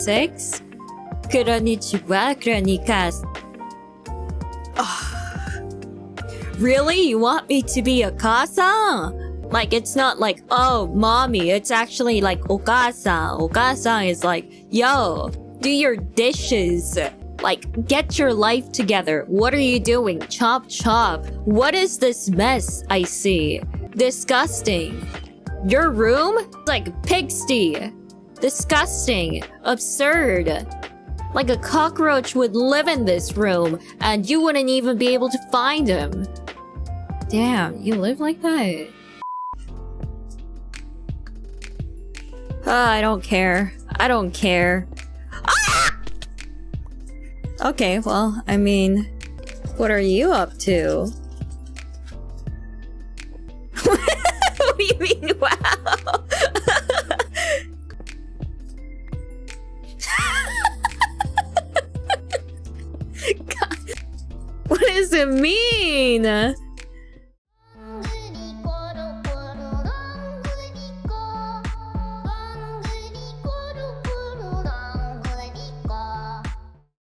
6? Konnichiwa, Kronika. Really? You want me to be a kasa? Like, it's not like, oh, mommy. It's actually like okasa. Okasa is like, yo, do your dishes. Like, get your life together. What are you doing? Chop, chop. What is this mess I see? Disgusting. Your room? Like pigsty. Disgusting. Absurd. Like a cockroach would live in this room, and you wouldn't even be able to find him. Damn, you live like that? I don't care. I don't care. Ah! Okay, well, I mean, what are you up to? What do you mean, wow? God. What does it mean?